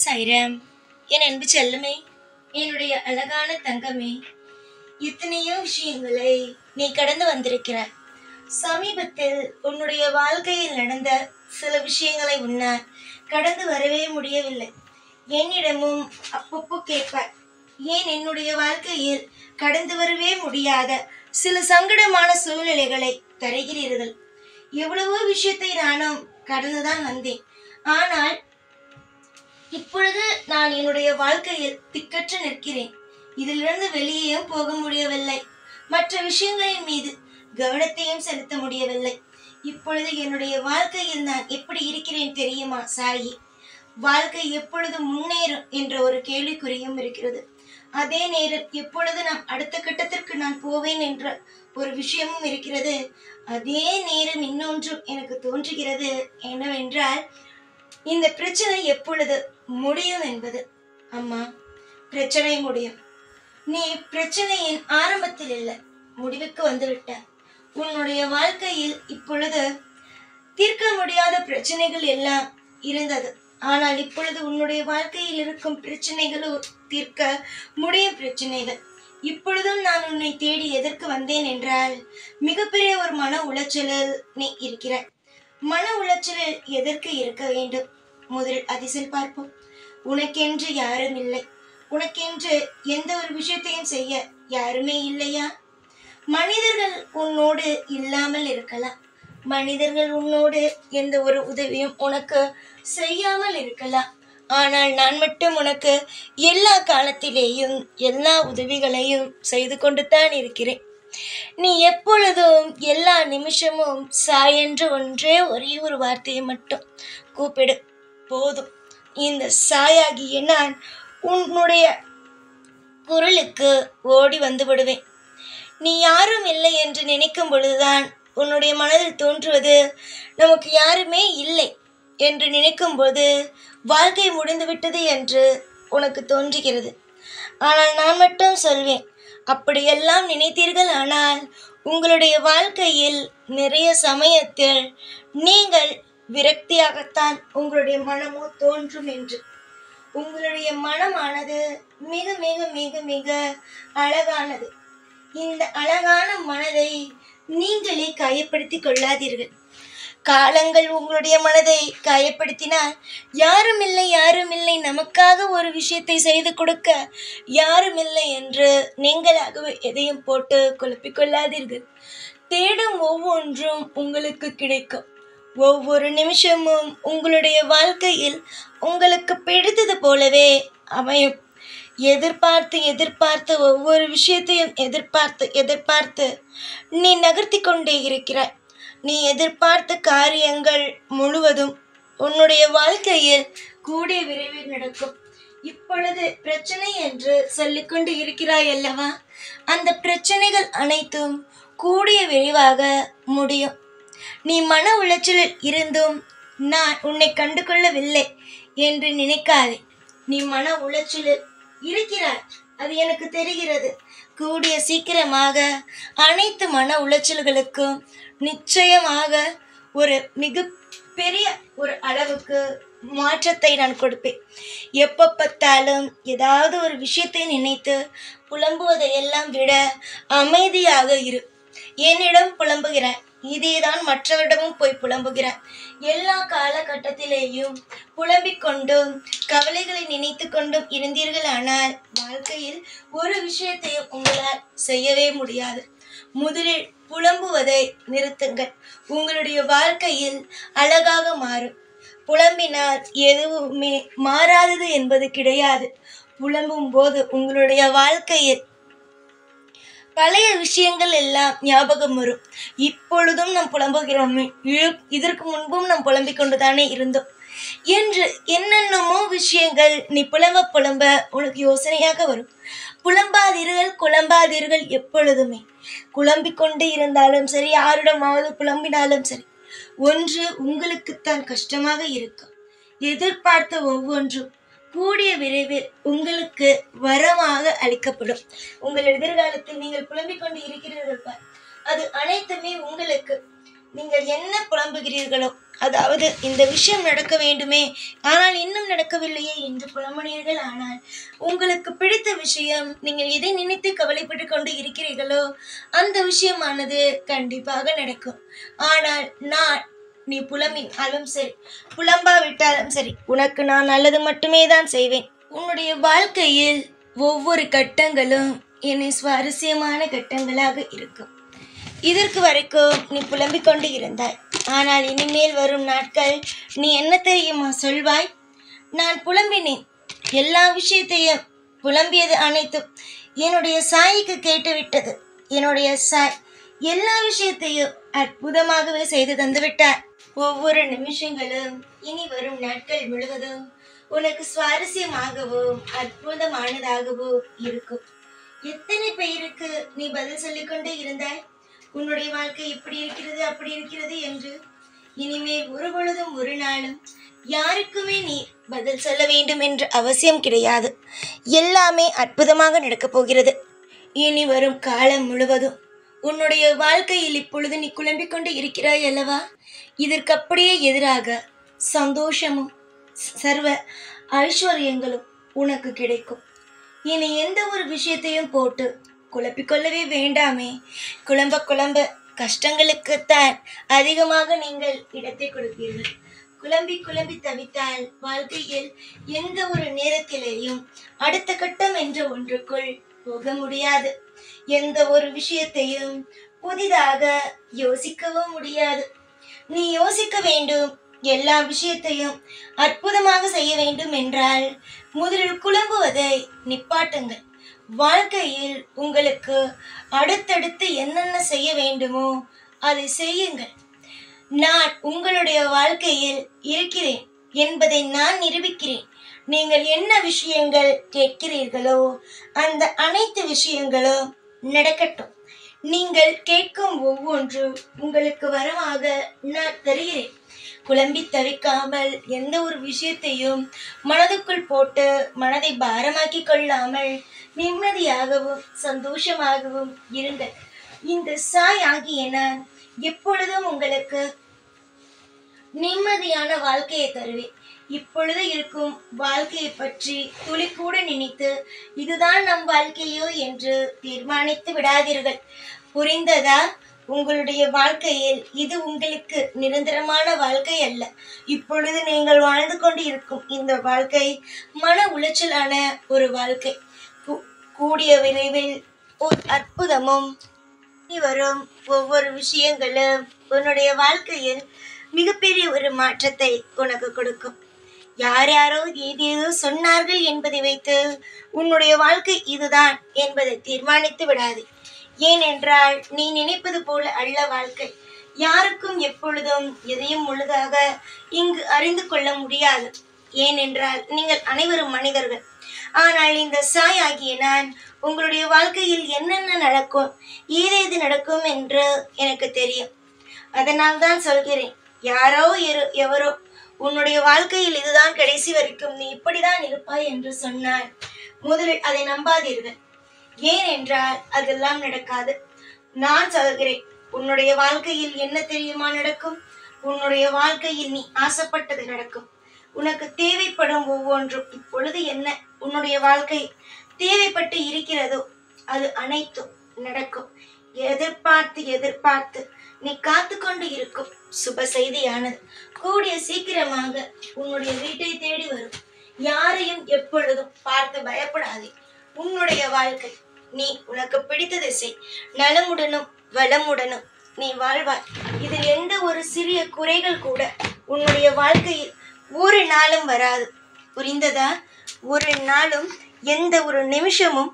சாய்ராம். என் அன்பு செல்லமே, என்னுடைய அழகான தங்கமே, எத்தனையோ விஷயங்களை நீ கடந்து வந்திருக்கிறாய். சமீபத்தில் உன்னுடைய வாழ்க்கையில் நடந்த சில விஷயங்களை உன்னால் கடந்து வரவே முடியவில்லை. என்னிடமும் அப்பப்போ கேட்பாய், ஏன் என்னுடைய வாழ்க்கையில் கடந்து வரவே முடியாத சில சங்கடமான சூழ்நிலைகளை தருகிறீர்கள். எவ்வளவோ விஷயத்தை நானும் கடந்துதான் வந்தேன். ஆனால் இப்பொழுது நான் என்னுடைய வாழ்க்கையில் திக்கற்று நிற்கிறேன். இதிலிருந்து வெளியேயும் போக முடியவில்லை. மற்ற விஷயங்களின் மீது கவனத்தையும் செலுத்த முடியவில்லை. இப்பொழுது என்னுடைய வாழ்க்கையில் நான் எப்படி இருக்கிறேன் தெரியுமா சாயி? வாழ்க்கை எப்பொழுது முன்னேறும் என்ற ஒரு கேள்விக்குறியும் இருக்கிறது. அதே நேரம் எப்பொழுது நாம் அடுத்த கட்டத்திற்கு நான் போவேன் என்ற ஒரு விஷயமும் இருக்கிறது. அதே நேரம் இன்னொன்றும் எனக்கு தோன்றுகிறது என்னவென்றால், இந்த பிரச்சனை எப்பொழுது முடியும் என்பது. அம்மா, பிரச்சனை முடியும். நீ பிரச்சனையின் ஆரம்பத்தில் இல்லை, முடிவுக்கு வந்துவிட்ட. உன்னுடைய வாழ்க்கையில் இப்பொழுது தீர்க்க முடியாத பிரச்சனைகள் எல்லாம் இருந்தது. ஆனால் இப்பொழுது உன்னுடைய வாழ்க்கையில் இருக்கும் பிரச்சனைகளோ தீர்க்க முடியும் பிரச்சனைகள். இப்பொழுதும் நான் உன்னை தேடி எதற்கு வந்தேன் என்றால், மிகப்பெரிய ஒரு மன உளைச்சலில் நீ இருக்கிறாய். மன உளைச்சலில் எதற்கு இருக்க வேண்டும்? முதலில் அதிசல் பார்ப்போம். உனக்கென்று யாரும் இல்லை. உனக்கென்று எந்த ஒரு விஷயத்தையும் செய்ய யாருமே இல்லையா? மனிதர்கள் உன்னோடு இல்லாமல் இருக்கலாம். மனிதர்கள் உன்னோடு எந்த ஒரு உதவியும் உனக்கு செய்யாமல் இருக்கலாம். ஆனால் நான் மட்டும் உனக்கு எல்லா காலத்திலேயும் எல்லா உதவிகளையும் செய்து கொண்டு தான் இருக்கிறேன். நீ எப்பொழுதும் எல்லா நிமிஷமும் சாய் என்று ஒரே ஒரு வார்த்தையை மட்டும் கூப்பிடு, போதும். இந்த சாயாகிய நான் உன்னுடைய குரலுக்கு ஓடி வந்து விடுவேன். நீ யாரும் இல்லை என்று நினைக்கும் பொழுதுதான் உன்னுடைய மனதில் தோன்றுவது, நமக்கு யாருமே இல்லை என்று நினைக்கும்போது வாழ்க்கை முடிந்துவிட்டது என்று உனக்கு தோன்றுகிறது. ஆனால் நான் மட்டும் சொல்வேன், அப்படியெல்லாம் நினைத்தீர்கள் ஆனால் உங்களுடைய வாழ்க்கையில் நிறைய சமயத்தில் நீங்கள் விரக்தியாகத்தான் உங்களுடைய மனமோ தோன்றும் என்று. உங்களுடைய மனமானது மிக மிக மிக மிக அழகானது. இந்த அழகான மனதை நீங்களே காயப்படுத்திக் கொள்ளாதீர்கள். காலங்கள் உங்களுடைய மனதை காயப்படுத்தினால், யாரும் இல்லை யாரும் இல்லை, நமக்காக ஒரு விஷயத்தை செய்து கொடுக்க யாரும் இல்லை என்று நீங்களாகவே எதையும் போட்டு குழப்பிக் கொள்ளாதீர்கள். தேடும் ஒவ்வொன்றும் உங்களுக்கு கிடைக்கும். ஒவ்வொரு நிமிஷமும் உங்களுடைய வாழ்க்கையில் உங்களுக்கு பிடித்தது போலவே அமையும். எதிர்பார்த்து எதிர்பார்த்து ஒவ்வொரு விஷயத்தையும் எதிர்பார்த்து நீ நகர்த்தி கொண்டே இருக்கிறாய். நீ எதிர்பார்த்த காரியங்கள் முழுவதும் உன்னுடைய வாழ்க்கையில் கூடிய விரைவில் நடக்கும். இப்பொழுது பிரச்சனை என்று சொல்லிக்கொண்டு இருக்கிறாய் அல்லவா? அந்த பிரச்சனைகள் அனைத்தும் கூடிய விரைவாக முடியும். நீ மன உளைச்சலில் இருந்தும் நான் உன்னை கண்டு கொள்ளவில்லை என்று நினைக்காதே. நீ மன உளைச்சலில் இருக்கிறாய், அது எனக்கு தெரிகிறது. கூடிய சீக்கிரமாக அனைத்து மன உளைச்சல்களுக்கும் நிச்சயமாக ஒரு மிக பெரிய ஒரு அளவுக்கு மாற்றத்தை நான் கொடுப்பேன். எப்போ பார்த்தாலும் ஏதாவது ஒரு விஷயத்தை நினைத்து புலம்புவதையெல்லாம் விட அமைதியாக இரு. என்னிடம் புலம்புகிறாய், இதேதான் மற்றவரிடமும் போய் புலம்புகிறாய். எல்லா காலகட்டத்திலேயும் புலம்பிக் கொண்டும் கவலைகளை நினைத்து கொண்டும் இருந்தீர்களானால் வாழ்க்கையில் ஒரு விஷயத்தையும் உங்களால் செய்யவே முடியாது. முதலில் புலம்புவதை நிறுத்துங்கள். உங்களுடைய வாழ்க்கையில் அழகாக மாறும். புலம்பினால் எதுவுமே மாறாதது என்பது கிடையாது. புலம்பும் போது உங்களுடைய வாழ்க்கையில் பழைய விஷயங்கள் எல்லாம் ஞாபகம் வரும். இப்பொழுதும் நாம் புலம்புகிறோமே, இதற்கு முன்பும் நாம் புலம்பிக் கொண்டுதானே இருந்தோம் என்று என்னென்னமோ விஷயங்கள் நீ புலம்ப உனக்கு யோசனையாக வரும். புலம்பாதீர்கள், குழம்பாதீர்கள். எப்பொழுதுமே குழம்பிக் கொண்டு இருந்தாலும் சரி, யாரிடமாவது புலம்பினாலும் சரி, ஒன்று உங்களுக்குத்தான் கஷ்டமாக இருக்கும். எதிர்பார்த்த ஒவ்வொன்றும் கூடிய விரைவில் உங்களுக்கு வரமாக அளிக்கப்படும். உங்கள் எதிர்காலத்தில் நீங்கள் புலம்பிக் கொண்டு இருக்கிறீர்கள் பார், அது அனைத்துமே உங்களுக்கு நீங்கள் என்ன புலம்புகிறீர்களோ, அதாவது இந்த விஷயம் நடக்க வேண்டுமே ஆனால் இன்னும் நடக்கவில்லையே என்று புலம்புனீர்கள். ஆனால் உங்களுக்கு பிடித்த விஷயம், நீங்கள் எதை நினைத்து கவலைப்பட்டு கொண்டு இருக்கிறீர்களோ அந்த விஷயமானது கண்டிப்பாக நடக்கும். ஆனால் நீ புலம்பினாலும் சரி, புலம்பாவிட்டாலும் சரி, உனக்கு நான் நல்லது மட்டுமே தான் செய்வேன். உன்னுடைய வாழ்க்கையில் ஒவ்வொரு கட்டங்களும் என்னை சுவாரஸ்யமான கட்டங்களாக இருக்கும். இதற்கு வரைக்கும் நீ புலம்பிக் கொண்டு இருந்தாய். ஆனால் இனிமேல் வரும் நாட்கள் நீ என்ன தெரியுமா சொல்வாய்? நான் புலம்பினேன், எல்லா விஷயத்தையும் புலம்பியது அனைத்தும் என்னுடைய சாய்க்கு கேட்டுவிட்டது. என்னுடைய சாய் எல்லா விஷயத்தையும் அற்புதமாகவே செய்து தந்துவிட்டார். ஒவ்வொரு நிமிஷங்களும் இனி வரும் நாட்கள் முழுவதும் உனக்கு சுவாரஸ்யமாகவும் அற்புதமானதாகவும் இருக்கும். எத்தனை பேருக்கு நீ பதில் சொல்லிக் கொண்டே இருந்தாய், உன்னுடைய வாழ்க்கை இப்படி இருக்கிறது அப்படி இருக்கிறது என்று. இனிமேல் ஒரு பொழுதும் ஒரு நாளும் யாருக்குமே நீ பதில் சொல்ல வேண்டும் என்ற அவசியம் கிடையாது. எல்லாமே அற்புதமாக நடக்கப் போகிறது. இனி வரும் காலம் முழுவதும் உன்னுடைய வாழ்க்கையில் இப்பொழுது நீ குழம்பிக் கொண்டு இருக்கிறாய் அல்லவா, இதற்கு அப்படியே எதிராக சந்தோஷமும் சர்வ ஐஸ்வர்யங்களும் உனக்கு கிடைக்கும். இனி எந்த ஒரு விஷயத்தையும் போட்டு குழப்பிக்கொள்ளவே வேண்டாமே. குழம்ப கஷ்டங்களுக்குத்தான் அதிகமாக நீங்கள் இடத்தை கொடுப்பீர்கள். குழம்பி தவித்தால் வாழ்க்கையில் எந்த ஒரு நேரத்திலேயும் அடுத்த கட்டம் என்ற ஒன்றுக்குள் போக முடியாது. எந்த ஒரு விஷயத்தையும் புதிதாக யோசிக்கவும் முடியாது. நீ யோசிக்க வேண்டும், எல்லா விஷயத்தையும் அற்புதமாக செய்ய வேண்டும் என்றால் முதலில் குழம்புவதை நிப்பாட்டுங்கள். வாழ்க்கையில் உங்களுக்கு அடுத்தடுத்து என்னென்ன செய்ய வேண்டுமோ அதை செய்யுங்கள். நான் உங்களுடைய வாழ்க்கையில் இருக்கிறேன் என்பதை நான் நிரூபிக்கிறேன். நீங்கள் என்ன விஷயங்கள் கேட்கிறீர்களோ அந்த அனைத்து விஷயங்களும் நடக்கட்டும். நீங்கள் கேட்கும் ஒவ்வொன்றும் உங்களுக்கு வரமாக நான் தருகிறேன். குழம்பி தவிக்காமல் எந்த ஒரு விஷயத்தையும் மனதுக்குள் போட்டு மனதை பாரமாக்கி கொள்ளாமல் நிம்மதியாகவும் சந்தோஷமாகவும் இருங்கள். இந்த சாய் ஆகிய நான் எப்பொழுதும் உங்களுக்கு நிம்மதியான வாழ்க்கையை தருவேன். இப்பொழுது இருக்கும் வாழ்க்கையை பற்றி துளி கூட நினைத்து இதுதான் நம் வாழ்க்கையோ என்று தீர்மானித்து விடாதீர்கள். புரிந்ததா? உங்களுடைய வாழ்க்கையில் இது உங்களுக்கு நிரந்தரமான வாழ்க்கை அல்ல. இப்பொழுது நீங்கள் வாழ்ந்து கொண்டு இருக்கும் இந்த வாழ்க்கை மன உளைச்சலான ஒரு வாழ்க்கை. கூடிய விரைவில் ஒரு அற்புதமும் வரும். ஒவ்வொரு விஷயங்களும் உன்னுடைய வாழ்க்கையில் மிகப்பெரிய ஒரு மாற்றத்தை உனக்கு கொடுக்கும். யாரோ ஏதேதோ சொன்னார்கள் என்பதை வைத்து உன்னுடைய வாழ்க்கை இதுதான் என்பதை தீர்மானித்து விடாது. ஏனென்றால் நீ நினைப்பது போல அல்ல வாழ்க்கை. யாருக்கும் எப்பொழுதும் எதையும் முழுதாக இங்கு அறிந்து கொள்ள முடியாது. ஏனென்றால் நீங்கள் அனைவரும் மனிதர்கள். ஆனால் இந்த சாய் ஆகிய நான் உங்களுடைய வாழ்க்கையில் என்னென்ன நடக்கும், ஏதேது நடக்கும் என்று எனக்கு தெரியும். அதனால் தான் சொல்கிறேன், யாரோ எவரோ உன்னுடைய வாழ்க்கையில் இதுதான் கடைசி வரைக்கும் நீ இப்படிதான் இருப்பாய் என்று சொன்னால் முதலில் அதை நம்பாதீர்கள். ஏனென்றால் அதெல்லாம் நடக்காது. நான் சொல்கிறேன், உன்னுடைய வாழ்க்கையில் என்ன தெரியுமா நடக்கும்? உன்னுடைய வாழ்க்கையில் நீ ஆசைப்பட்டது நடக்கும். உனக்கு தேவைப்படும் ஒவ்வொன்றும் இப்பொழுது என்ன உன்னுடைய வாழ்க்கை தேவைப்பட்டு இருக்கிறதோ அது அனைத்தும் நடக்கும். எதிர்பார்த்து நீ காத்து கொண்டு இருக்கும் சுப செய்தியானது கூடிய சீக்கிரமாக உன்னுடைய வீட்டை தேடி வரும். யாரையும் எப்பொழுதும் பார்த்து பயப்படாதே. உன்னுடைய வாழ்க்கை நீ உனக்கு பிடித்ததை செய். நலமுடனும் வளமுடனும் நீ வாழ்வாய். இதில் எந்த ஒரு சிறிய குறைகள் கூட உன்னுடைய வாழ்க்கையில் ஒரு நாளும் வராது. புரிந்ததா? ஒரு நாளும் எந்த ஒரு நிமிஷமும்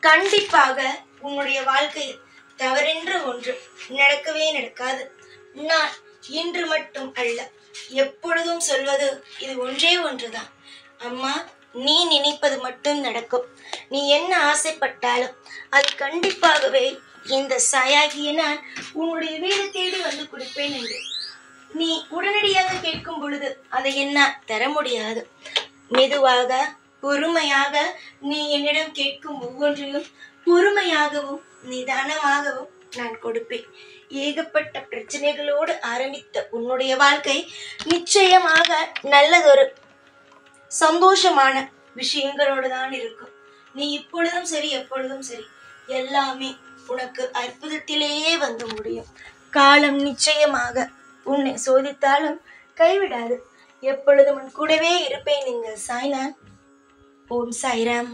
கண்டிப்பாக உன்னுடைய வாழ்க்கையில் தவறென்ற ஒன்று நடக்கவே நடக்காது. நான் இன்று மட்டும் அல்ல, எப்பொழுதும் சொல்வது இது ஒன்றே ஒன்றுதான். அம்மா, நீ நினைப்பது மட்டும் நடக்கும். நீ என்ன ஆசைப்பட்டாலும் அது கண்டிப்பாகவே இந்த சாயாகிய நான் உன்னுடைய வீடு தேடி வந்து கொடுப்பேன் என்று நீ உடனடியாக கேட்கும் பொழுது அதை என்ன தர முடியாது. மெதுவாக பொறுமையாக நீ என்னிடம் கேட்கும் ஒவ்வொன்றையும் பொறுமையாகவும் நிதானமாகவும் நான் கொடுப்பேன். ஏகப்பட்ட பிரச்சனைகளோடு ஆரம்பித்த உன்னுடைய வாழ்க்கை நிச்சயமாக நல்லதொரு சந்தோஷமான விஷயங்களோடு தான் இருக்கும். நீ இப்பொழுதும் சரி எப்பொழுதும் சரி எல்லாமே உனக்கு அற்புதத்திலேயே வந்து முடியும். காலம் நிச்சயமாக உன்னை சோதித்தாலும் கைவிடாது. எப்பொழுதும் உன் கூடவே இருப்பேன். நீங்கள் சாய்நாத். ஓம் சாய்ராம்.